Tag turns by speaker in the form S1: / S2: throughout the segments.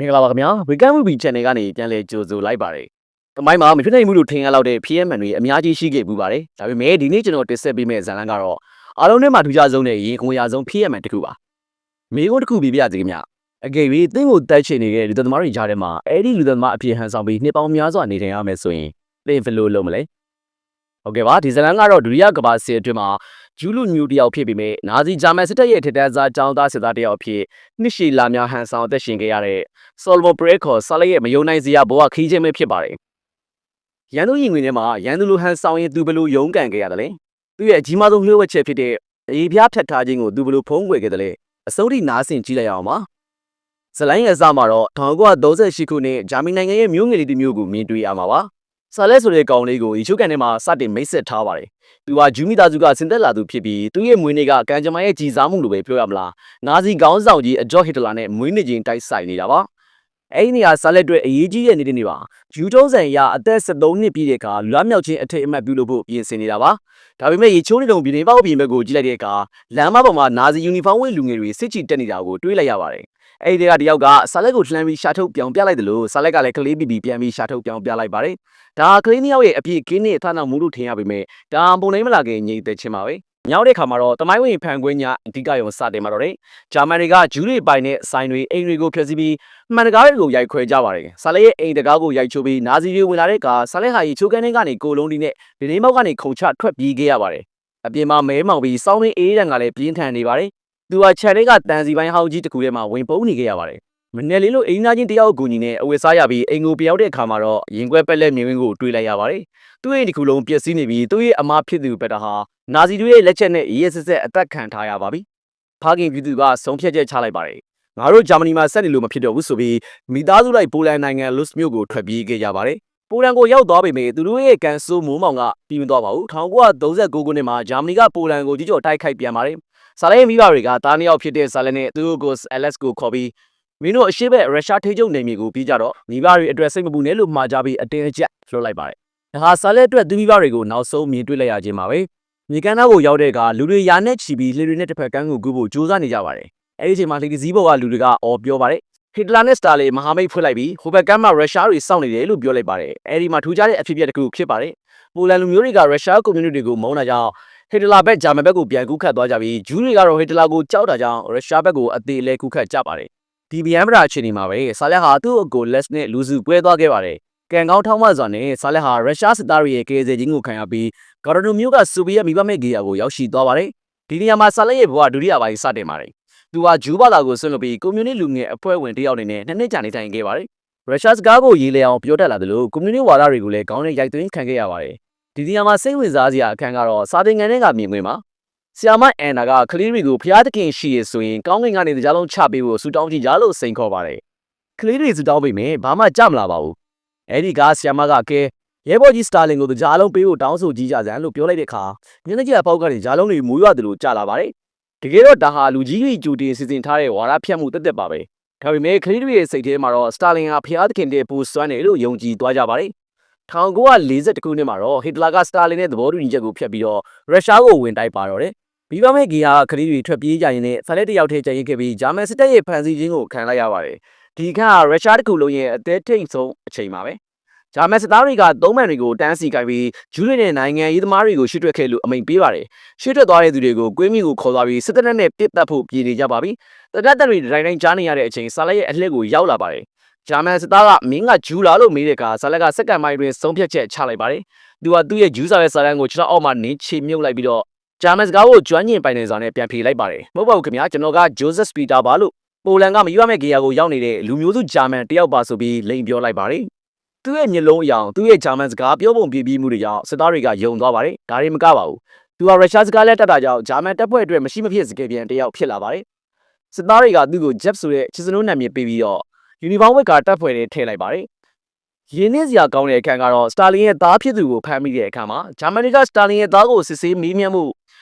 S1: မင်္ဂလာပါခင်ဗျာဝေကမ်မူဘီ channel ကနေပြန်လည်ကြိုဆိုလိုက်ပါတယ်။တမိုင်းမှာမဖြစ်နိုင်မှုလို့ထင်ရလောက်တဲ့ PMN တွေအများကြီးရှိခဲ့ပူပါတယ်။ဒါပေမဲ့ဒီနေ့ကျွန်တော်တင်ဆက်ပေးမယ့်ဇာတ်လမ်းကတော့အားလုံးထဲမှာထူးခြားဆုံးနဲ့ရင်ခွန်ရဆုံး PMN တစ်ခုပါ။မိကုန်းတစ်ခုပြပြစီခင်ဗျ။အကယ်၍သင်ကိုတိုက်ချင်နေတဲ့လူသမားတွေကြားထဲမှာအဲ့ဒီလူသမားအဖြစ်ဟန်ဆောင်ပြီးနှစ်ပေါင်းများစွာနေထိုင်ရမယ်ဆိုရင်သင်ဘယ်လိုလုပ်မလဲ။ဟုတ်ကဲ့ပါဒီဇာတ်လမ်းကတော့ဒုတိယကမ္ဘာစစ်အတွင်းမှာဂျူးလူမျိုးတယောက်ဖြစ်ပြီးမြဲနာဇီဂျာမန်စစ်တပ်ရဲ့ထက်တန်းစားចောင်းသားစစ်သားတယောက်အဖြစ်နှစ်ရှည်လာများဟန်ဆောင်အသက်ရှင်ခဲ့ရတဲ့ Solomon Bray ခေါ်ဆာလက်ရဲ့မယုံနိုင်စရာဘဝခီးခြင်းပဲဖြစ်ပါတယ်။ရန်သူရင်ဝင်ထဲမှာရန်သူလူဟန်ဆောင်ရင်သူဘယ်လိုရုန်းကန်ခဲ့ရတယ်လဲ။သူ့ရဲ့အကြီးမားဆုံးလျှို့ဝှက်ချက်ဖြစ်တဲ့အရေးပြားဖြတ်ထားခြင်းကိုသူဘယ်လိုဖုံးကွယ်ခဲ့တယ်လဲ။အစိုးရနားဆင်ကြည့်လိုက်အောင်ပါ။ဇလိုင်းရဲ့အစမှာတော့1938ခုနှစ်ဂျာမနီနိုင်ငံရဲ့မြို့ငယ်လေးတစ်မြို့ကိုမြင်တွေ့ရမှာပါ။ဆာလက်ဆိုတဲ့ကောင်လေးကိုရီချိုကန်ထဲမှာစတင်မိတ်ဆက်ထားပါတယ်။သူကဂျူမီသားစုကဆင်သက်လာသူဖြစ်ပြီးသူ့ရဲ့မွေးနေ့ကကန်ဂျမာရဲ့ကြီးစားမှုလိုပဲပြောရမလား။နာဇီခေါင်းဆောင်ကြီးအဂျော့ဟစ်တလာနဲ့မွေးနေ့ချင်းတိုက်ဆိုင်နေတာပါ။အဲ့ဒီနေရာဆာလက်အတွက်အရေးကြီးတဲ့နေ့တွေပါ။ဂျူတုံးဆန်ရအသက်73နှစ်ပြည့်တဲ့အခါလွမ်းမြောက်ခြင်းအထိတ်အမှတ်ပြုလုပ်ဖို့ပြင်ဆင်နေတာပါ။ဒါပေမဲ့ရေချိုးနေတုံပြည်နေပေါက်ပြင်ဘက်ကိုကြည့်လိုက်တဲ့အခါလမ်းမပေါ်မှာနာဇီယူနီဖောင်းဝတ်လူငယ်တွေစစ်ချီတက်နေတာကိုတွေးလိုက်ရပါတယ်။အဲ့ဒီတယောက်ကဆာလက်ကိုလှမ်းပြီးရှာထုတ်ပြောင်ပြလိုက်တယ်လို့ဆာလက်ကလည်းကလေးပီပီပြန်ပြီးရှာထုတ်ပြောင်ပြလိုက်ပါတယ်။ဒါကလေးနှစ်ယောက်ရဲ့အပြည့်ကင်းနဲ့အထနောက်မှုလို့ထင်ရပေမဲ့ဒါပုံနိုင်မလာခင်ညိသက်ချင်းပါပဲ။ညောင်းတဲ့ခါမှာတော့တမိုင်းဝင်ဖန်ခွင်းညအဓိကရုံစတင်မှာတော့တယ်။ဂျာမန်တွေကဂျူးတွေပိုင်တဲ့ဆိုင်တွေအိမ်တွေကိုဖျက်ဆီးပြီးမှန်တကားတွေကိုရိုက်ခွဲကြပါတယ်။ဆာလက်ရဲ့အိမ်တကားကိုရိုက်ချိုးပြီးနာဇီတွေဝင်လာတဲ့အခါဆာလက်ဟာရီချိုးကန်ထဲကနေကိုလုံးဒီနဲ့ဗီဒီမောက်ကနေခုံချထွက်ပြေးခဲ့ရပါတယ်။အပြင်မှာမဲမောင်ပြီးစောင်းရင်းအေးတန်ကလည်းပြင်းထန်နေပါတယ်။သူကခြံထဲကတန်စီပိုင်းဟောင်းကြီးတစ်ခုထဲမှာဝင်ပုန်းနေခဲ့ရပါတယ်။မနယ်လေးလိုအိမ်သားချင်းတယောက်ကိုညီနဲ့အဝတ်စားရပြီးအိမ်ကိုပြောင်းတဲ့အခါမှာတော့ရင်ခွဲပက်လက်မြင်ဝင်းကိုတွေးလိုက်ရပါတယ်။သူ့ရဲ့ဒီခုလုံးပျက်စီးနေပြီးသူ့ရဲ့အမားဖြစ်သူဘက်တာဟာနာဇီတွေရဲ့လက်ချက်နဲ့ရဲစစ်စစ်အသက်ခံထားရပါပြီ။ဖခင်ပြည်သူကဆုံးဖြတ်ချက်ချလိုက်ပါတယ်။ငါတို့ဂျာမနီမှာဆက်နေလို့မဖြစ်တော့ဘူးဆိုပြီးမိသားစုလိုက်ပိုလန်နိုင်ငံလုစ်မြို့ကိုထွက်ပြေးခဲ့ကြပါတယ်။ပိုလန်ကိုရောက်သွားပေမဲ့သူတို့ရဲ့ကန်ဆိုးမိုးမောင်ကပြီးမသွားပါဘူး။1939ခုနှစ်မှာဂျာမနီကပိုလန်ကိုကြီးကျော်တိုက်ခိုက်ပြန်ပါတယ်။ဆာလက်ရဲ့မိဘတွေကတားနှစ်ယောက်ဖြစ်တဲ့ဆာလက်နဲ့သူ့ကိုအလက်စ်ကိုခေါ်ပြီးမင်းတို့အရှိဘက်ရုရှားထိချုပ်နေမြေကိုပြီးကြတော့မိဘတွေအတွက်စိတ်မပူနဲ့လို့မှာကြပြီးအတင်းအကျပ်လွှတ်လိုက်ပါတယ်။ဒါဟာဆာလက်အတွက်သူမိဘတွေကိုနောက်ဆုံးမြင်တွေ့လိုက်ရခြင်းပါပဲ။မြေကမ်းသားကိုရောက်တဲ့အခါလူတွေယာနဲ့ချီပြီးလှေတွေနဲ့တစ်ဖက်ကမ်းကိုကူးဖို့ကြိုးစားနေကြပါတယ်။အဲဒီအချိန်မှာလှေစည်းပေါ်ကလူတွေကအော်ပြောပါတယ်။ဟစ်တလာနဲ့စတာလီမဟာမိတ်ဖွဲ့လိုက်ပြီးဟိုဘက်ကမ်းမှာရုရှားတွေစောင့်နေတယ်လို့ပြောလိုက်ပါတယ်။အဲဒီမှာထူးခြားတဲ့အဖြစ်အပျက်တစ်ခုဖြစ်ပါတယ်။ပိုလန်လူမျိုးတွေကရုရှားကွန်မြူနတီကိုမုန်းတာကြောင့်ဟစ်တလာဘက်ဂျာမန်ဘက်ကိုပြန်ကူးခတ်သွားကြပြီးဂျူးတွေကတော့ဟစ်တလာကိုကြောက်တာကြောင့်ရုရှားဘက်ကိုအသေးလဲကူးခတ်ကြပါတယ်။ဒီဗျံပရာအခြေအနေမှာပဲဆာလက်ဟာသူ့အကိုလက်စ်နဲ့လူစုပွဲသွားခဲ့ပါတယ်။ကန်ကောင်းထောင်းမစွာနဲ့ဆာလက်ဟာရုရှားစစ်သားတွေရဲ့ကယ်ဆယ်ခြင်းကိုခံရပြီးဂါရဒိုမျိုးကဆိုဗီယက်မိဘမဲ့ဂေယာကိုရောက်ရှိသွားပါတယ်။ဒီနေရာမှာဆာလက်ရဲ့ဘဝဒုတိယပိုင်းစတင်ပါတယ်။သူဟာဂျူးဘာသာကိုဆွန့်လွတ်ပြီးကွန်မြူနစ်လူငယ်အဖွဲ့ဝင်တယောက်အနေနဲ့နှစ်ကြာနေထိုင်ခဲ့ပါတယ်။ရုရှားစကားကိုရေးလဲအောင်ပြောတတ်လာတယ်လို့ကွန်မြူနစ်ဝါဒတွေကိုလည်းခေါင်းနဲ့ရိုက်သွင်းခံခဲ့ရပါတယ်။ဒီနေရာမှာစိတ်ဝင်စားစရာအခန်းကတော့စာသင်ခန်းထဲကမြင်ကွင်းပါ။ဆီယာမအန်နာကကလေးတွေကိုဖျားသခင်ရှိရဆိုရင်ကောင်းကင်ကနေတရားလုံးချပေးဖို့ဆူတောင်းကြည့်ကြလို့စိန်ခေါ်ပါတယ်။ကလေးတွေဆူတောင်းပေးမယ်ဘာမှကြမလာပါဘူး။အဲဒီကဆီယာမကကဲရဲဘော်ကြီးစတာလင်ကိုတရားလုံးပေးဖို့တောင်းဆိုကြည့်ကြစမ်းလို့ပြောလိုက်တဲ့အခါမျက်နှာကျပေါက်ကနေတရားလုံးတွေမူးရတယ်လို့ကြားလာပါတယ်။တကယ်တော့ဒါဟာလူကြီးကြီးကြိုတင်စီစဉ်ထားတဲ့ဝါဒဖြတ်မှုတက်ပါပဲ။ဒါပေမဲ့ကလေးတွေရဲ့စိတ်ထဲမှာတော့စတာလင်ဟာဖျားသခင်တဲ့ပူစွမ်းတယ်လို့ယုံကြည်သွားကြပါတယ်။1942ခုနှစ်မှာတော့ဟစ်တလာကစတာလင်နဲ့သဘောတူညီချက်ကိုဖျက်ပြီးတော့ရုရှားကိုဝင်တိုက်ပါတော့တယ်။ပြီးပါမဲ့ဂီယာခရီးတွေထွက်ပြေးကြရင်လည်းဆာလက်တယောက်ထဲကျရင်ခဲ့ပြီးဂျာမန်စစ်တပ်ရဲ့ဖန်ဆီးခြင်းကိုခံလိုက်ရပါတယ်။ဒီခါရုရှားတကူလုံးရဲ့အသေးထိတ်ဆုံးအချိန်ပါပဲ။ဂျာမန်စစ်သားတွေကသုံးမှန်တွေကိုတန်းစီကိုက်ပြီးဂျူးတွေနဲ့နိုင်ငံရေးသမားတွေကိုရှစ်ထွက်ခဲ့လို့အမိန်ပေးပါတယ်။ရှစ်ထွက်သွားတဲ့သူတွေကိုကွေးမိကိုခေါ်သွားပြီးစစ်တပ်နဲ့ပစ်တက်ဖို့ပြည်နေကြပါပြီ။တဒတ်တွေတိုင်းကြားနေရတဲ့အချိန်ဆာလက်ရဲ့အလှည့်ကိုရောက်လာပါတယ်။ဂျာမန်စစ်သားကမင်းကဂျူးလားလို့မေးတဲ့အခါဆာလက်ကစက္ကန့်ပိုင်းတွင်ဆုံးဖြတ်ချက်ချလိုက်ပါတယ်။သူကသူ့ရဲ့ဂျူးစာရဲ့စာတန်းကိုခြေထောက်အောက်မှာနင်းချေမြုပ်လိုက်ပြီးတော့ဂျာမန်စကားကိုကျွမ်းကျင်ပိုင်နေစွာနဲ့ပြန်ဖြေလိုက်ပါတယ်။မဟုတ်ပါဘူးခင်ဗျာကျွန်တော်ကဂျိုးဇက်စပီတာပါလို့ပိုလန်ကမယူရမယ့်ဂေယာကိုရောက်နေတဲ့လူမျိုးစုဂျာမန်တယောက်ပါဆိုပြီးလိန်ပြောလိုက်ပါတယ်။သူ့ရဲ့မျက်လုံးအယောင်သူ့ရဲ့ဂျာမန်စကားပြောပုံပြပြီးမှုတွေကြောင့်စစ်သားတွေကယုံသွားပါတယ်။ဒါတွေမကပါဘူး။သူကရုရှားစကားလက်တက်တာကြောင့်ဂျာမန်တပ်ဖွဲ့အတွက်မရှိမဖြစ်စကေးပြန်တယောက်ဖြစ်လာပါတယ်။စစ်သားတွေကသူ့ကိုဂျက်ဆိုတဲ့ချစ်စနိုးနာမည်ပေးပြီးတော့ယူနီဖောင်းဝတ်ကတပ်ဖွဲ့တွေထည့်လိုက်ပါတယ်။ရင်းနှီးစရာကောင်းတဲ့အခန်းကတော့စတာလင်ရဲ့သားဖြစ်သူကိုဖမ်းမိတဲ့အခါမှာဂျာမန်တွေကစတာလင်ရဲ့သားကိုစစ်ဆေးမေးမြန်းမှု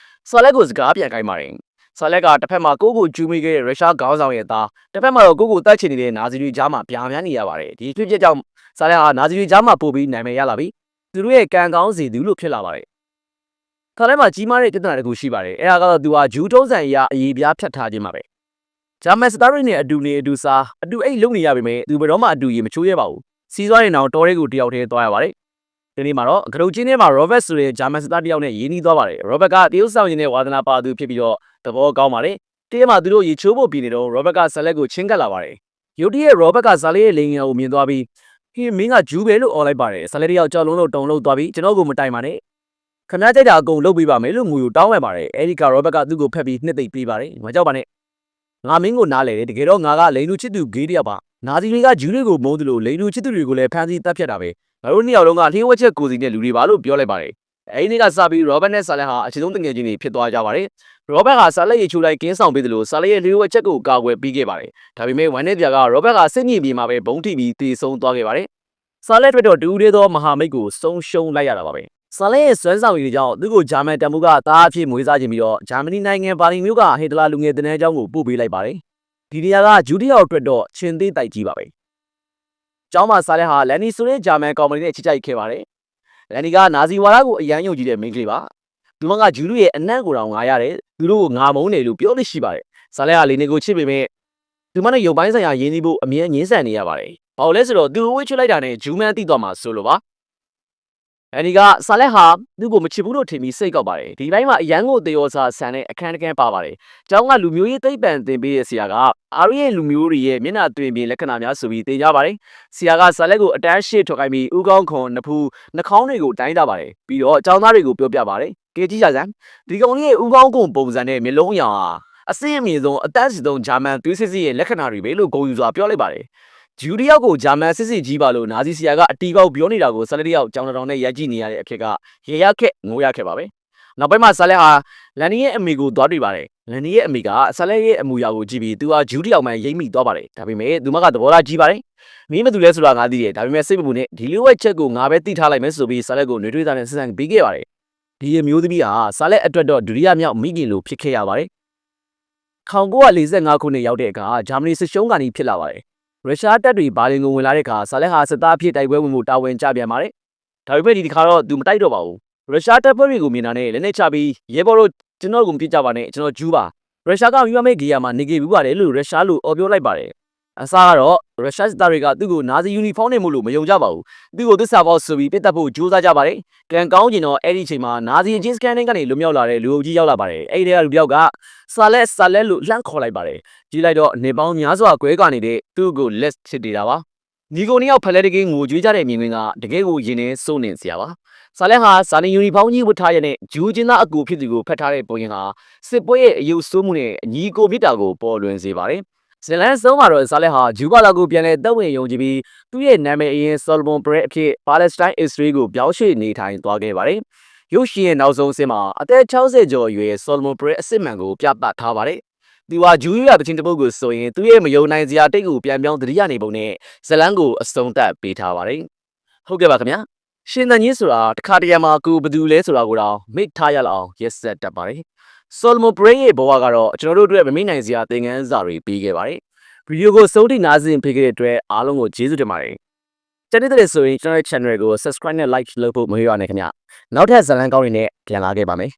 S1: ဆာလက်ကိုစကားပြန်ခိုင်းပါတယ်။ဆာလက်ကတစ်ဖက်မှာကိုကျူးမိခဲ့တဲ့ရုရှားခေါင်းဆောင်ရဲ့သားတစ်ဖက်မှာတော့ကိုတိုက်ချင်နေတဲ့နာဇီတွေကြားမှာပြားများနေရပါတယ်။ဒီဖြစ်ဖြစ်ကြောင့်ဆာလက်ဟာနာဇီတွေကြားမှာပို့ပြီးနာမည်ရလာပြီးသူတို့ရဲ့ကံကောင်းစီသူလို့ဖြစ်လာပါတယ်။ခါထဲမှာကြီးမားတဲ့ပြဿနာတစ်ခုရှိပါတယ်။အဲဒါကတော့သူဟာဂျူးထုံးစံအရအရေးပြားဖြတ်ထားခြင်းပါပဲ ဂျာမန်စတားတွေနဲ့အတူနေအတူစားအတူအိတ်လုံနေရပေမဲ့သူဘယ်တော့မှအတူရေမချိုးရပါဘူးစီးသွားရင်တော့တော်ရဲကိုတယောက်တည်းသွားရပါတယ်ဒီနေ့မှာတော့ကရုတ်ချင်းထဲမှာ Robert ဆိုတဲ့ဂျာမန်စတားတယောက်နဲ့ရင်းနှီးသွားပါတယ် Robert ကတရုတ်ဆောင်ရင်နဲ့ဝါသနာပါသူဖြစ်ပြီးတော့သဘောကောင်းပါတယ်တရက်မှာသူတို့ရေချိုးဖို့ပြည်နေတော့ Robert ကဆက်လက်ကိုချင်းကပ်လာပါတယ်ရုတ်တရက် Robert ကဇာလေးရဲ့လိန်ငယ်ကိုမြင်သွားပြီးဟင်းမင်းကဂျူးပဲလို့អော်လိုက်ပါတယ်ဆက်လက်တယောက်ကြောက်လုံးလို့တုံလို့သွားပြီးကျွန်တော်ကိုမတိုင်ပါနဲ့ခမရကြိုက်တာအကုန်လုပ်ပေးပါမယ်လို့ငွေကိုတောင်းပန်ပါတယ်အဲဒီက Robert ကသူ့ကိုဖက်ပြီးနှစ်သိမ့်ပေးပါတယ်မကြောက်ပါနဲ့ငါမင်းကိုနားလေတယ်တကယ်တော့ငါကလိန်လူချစ်သူဂေးတယောက်ပါနာဇီတွေကဂျူးတွေကိုမုန်းသလိုလိန်လူချစ်သူတွေကိုလည်းဖမ်းဆီးတပ်ဖြတ်တာပဲငါတို့နှစ်ယောက်လုံးကလျှို့ဝှက်ချက်ကိုစီနဲ့လူတွေပါလို့ပြောလိုက်ပါတယ်အဲဒီနေ့ကစပြီး Robert နဲ့ Saleh ဟာအချင်းဆုံးတငယ်ချင်းတွေဖြစ်သွားကြပါတယ် Robert က Saleh ရေချိုးလိုက်ကင်းဆောင်ပေးသလို Saleh ရဲ့လျှို့ဝှက်ချက်ကိုကာကွယ်ပေးခဲ့ပါတယ်ဒါပေမဲ့ဝမ်းနဲ့ပြာက Robert ကစစ်မြေပြင်မှာပဲဘုံထိပြီးတည်ဆုံသွားခဲ့ပါတယ် Saleh အတွက်တော့တူးသေးသောမဟာမိတ်ကိုဆုံးရှုံးလိုက်ရတာပါပဲSaleh ရဲ့စွမ်းဆောင်ရည်တွေကြောင့်သူ့ကိုဂျာမန်တန်ဖိုးကသားအဖြစ်မွေးစားခြင်းပြီးတော့ဂျာမနီနိုင်ငံဘာလင်မြို့ကဟစ်တလာလူငယ်တန်းအကြောင်းကိုပို့ပေးလိုက်ပါတယ်ဒီနေရာကဂျူးတယောက်အတွက်တော့ချင်းသေးတိုက်ကြီးပါပဲကျောင်းမှာSalehဟာလန်နီဆိုတဲ့ဂျာမန်ကောင်မလေးနဲ့ချစ်ကြိုက်ခဲ့ပါတယ်လန်နီကနာဇီဝါဒကိုအရန်ယုံကြည်တဲ့မိန်းကလေးပါသူမကဂျူးလူရဲ့အနံ့ကိုတောင်ငာရတယ်သူတို့ကိုငာမုန်းတယ်လို့ပြောလို့ရှိပါတယ်Salehကလေနေကိုချစ်ပေမဲ့သူမနဲ့ရုပ်ပိုင်းဆိုင်ရာရင်းနှီးဖို့အမြဲငင်းဆန်နေရပါတယ်ဘာလို့လဲဆိုတော့သူဝှေ့ချွတ်လိုက်တာနဲ့ဂျူးမန်းတိသွားမှာဆိုလို့ပါအဲဒီကSalehဟာသူ့ကိုမချစ်ဘူးလို့ထင်ပြီးစိတ်ကောက်ပါတယ်ဒီဘက်မှာအရန်ကိုတေယောစာဆန်တဲ့အခန်းတစ်ခန်းပါပါတယ်ကျောင်းကလူမျိုးရေးသိပ္ပံသင်ပေးတဲ့ဆရာကအာရီရဲ့လူမျိုးတွေရဲ့မျက်နှာတွင်ပြင်လက္ခဏာများဆိုပြီးသင်ကြပါတယ်ဆရာကSalehကိုအတန်းရှေ့ထွက်ခိုင်းပြီးဥကောင်းခွန်နှဖူးနှာခေါင်းတွေကိုတိုင်းတာပါတယ်ပြီးတော့ကျောင်းသားတွေကိုပြောပြပါတယ်ကဲကြည့်ကြစမ်းဒီကောင်လေးရဲ့ဥကောင်းခွန်ပုံစံနဲ့မျက်လုံးရောင်ဟာအစင်းအမြင့်ဆုံးအတန်းစီဆုံးဂျာမန်သွေးစစ်စစ်ရဲ့လက္ခဏာတွေပဲလို့ဂုဏ်ယူစွာပြောလိုက်ပါတယ်ဂျူးတယောက်ကိုဂျာမန်စစ်စစ်ကြီးပါလို့နာဇီဆရာကအတီးပေါက်ပြောနေတာကိုSalehတယောက်ကြောင်တောင်နဲ့ရိုက်ကြည့်နေရတဲ့အဖြစ်ကရေရခက်ငိုရခက်ပါပဲနောက်ပိုင်းမှာSalehဟာလန်နီရဲ့အမေကိုသွားတွေ့ပါတယ်လန်နီရဲ့အမေကSalehရဲ့အမူအရာကိုကြည့်ပြီးသူဟာဂျူးတယောက်မှရိမ့်မိသွားပါတယ်ဒါပေမဲ့သူမကသဘောထားကြီးပါတယ်မင်းမသူလဲဆိုတာငါသိတယ်ဒါပေမဲ့စိတ်မပူနဲ့ဒီလိုဝက်ချက်ကိုငါပဲသိထားလိုက်မယ်ဆိုပြီးSalehကိုနှွေးထွေးသားနဲ့ဆက်ဆံပေးခဲ့ပါတယ်ဒီအမျိုးသမီးဟာSalehအတွက်တော့ဒုတိယမြောက်မိခင်လိုဖြစ်ခဲ့ရပါတယ်1945ခုနှစ်ရောက်တဲ့အခါဂျာမနီစစ်ရှုံးကနေဖြစ်လာပါတယ်ရုရှားတပ်တွေဘာလင်ကိုဝင်လာတဲ့အခါSalehဟာစစ်သားအဖြစ်တိုက်ပွဲဝင်မှုတာဝန်ကျပြန်ပါတယ်ဒါပေမဲ့ဒီတစ်ခါတော့သူမတိုက်တော့ပါဘူးရုရှားတပ်ဖွဲ့တွေကိုမြင်တာနဲ့လက်နဲ့ချပြီးရဲဘော်တို့ကျွန်တော်ကိုမပြစ်ကြပါနဲ့ကျွန်တော်ဂျူးပါရုရှားကမိမမေဂီယာမှာနေခဲ့ဘူးပါတယ်လို့ရုရှားလူအော်ပြောလိုက်ပါတယ်အစားကတော့ရုရှားစစ်သားတွေကသူ့ကိုနာဇီယူနီဖောင်းနဲ့မို့လို့မယုံကြပါဘူးသူ့ကိုသစ္စာပေါက်ဆိုပြီးပြစ်တက်ဖို့ကြိုးစားကြပါတယ်ကံကောင်းကျင်တော့အဲ့ဒီအချိန်မှာနာဇီအချင်းစကန်တိုင်းကနေလွတ်မြောက်လာတဲ့လူအုပ်ကြီးရောက်လာပါတယ်အဲ့ဒီကလူတယောက်ကSalehလို့လှမ်းခေါ်လိုက်ပါတယ်ကြီးလိုက်တော့နေပေါင်းများစွာကွဲကွာနေတဲ့သူ့ကိုလက်ချစ်နေတာပါညီကိုနှစ်ယောက်ဖလဲတကင်းငိုကြွေးကြတဲ့မြင်ကွင်းကတကယ်ကိုရင်ထဲစိုးနေစရာပါSalehဟာစာလင်ယူနီဖောင်းကြီးဝတ်ထားရတဲ့ဂျူးချင်းသားအကူဖြစ်သူကိုဖတ်ထားတဲ့ပုံရင်ဟာစစ်ပွဲရဲ့အယုဆိုးမှုနဲ့အညီကိုမြစ်တာကိုပေါ်လွင်စေပါတယ်ဇလန်ဆုံးမှာတော့Salehဟာဂျူးဘာသာကိုပြန်လဲတက်ဝင်ယုံကြည်ပြီးသူ့ရဲ့နာမည်အရင်Solomon Bretအဖြစ်ပါလက်စတိုင်းအစ္စရေးကိုပြောင်းရွှေ့နေထိုင်သွားခဲ့ပါတယ်ရုပ်ရှင်ရဲ့နောက်ဆုံးအဆင့်မှာအသက်60ကျော်အရွယ်Solomon Bretအစစ်မှန်ကိုပြသထားပါတယ်သူဟာဂျူးရတချင်းတပုတ်ကိုဆိုရင်သူ့ရဲ့မယုံနိုင်စရာတိတ်ကိုပြန်ပြောင်းတတိယနေပုံနဲ့ဇလန်ကိုအဆုံးသတ်ပေးထားပါတယ်ဟုတ်ကဲ့ပါခင်ဗျာရှင်သန်ကြီးဆိုတာတစ်ခါတရံမှာကိုဘယ်သူလဲဆိုတာကိုတော့မိတ်ထားရလောက်အောင်ရက်ဆက်တတ်ပါတယ်Solomon Bretရဲ့ဘဝကတော့ကျွန်တော်တို့အတွက်မမေ့နိုင်စရာသင်ခန်းစာတွေပေးခဲ့ပါတယ်ဗီဒီယိုကိုစုံထိနားဆင်ပေးခဲ့တဲ့အတွက်အားလုံးကိုကျေးဇူးတင်ပါတယ်ကျန်တဲ့ဆိုရင်ကျွန်တော်ရဲ့ channel ကို subscribe နဲ့ like လုပ်ဖို့မမေ့ပါနဲ့ခင်ဗျာနောက်ထပ်ဇာတ်လမ်းကောင်းတွေနဲ့ပြန်လာခဲ့ပါမယ်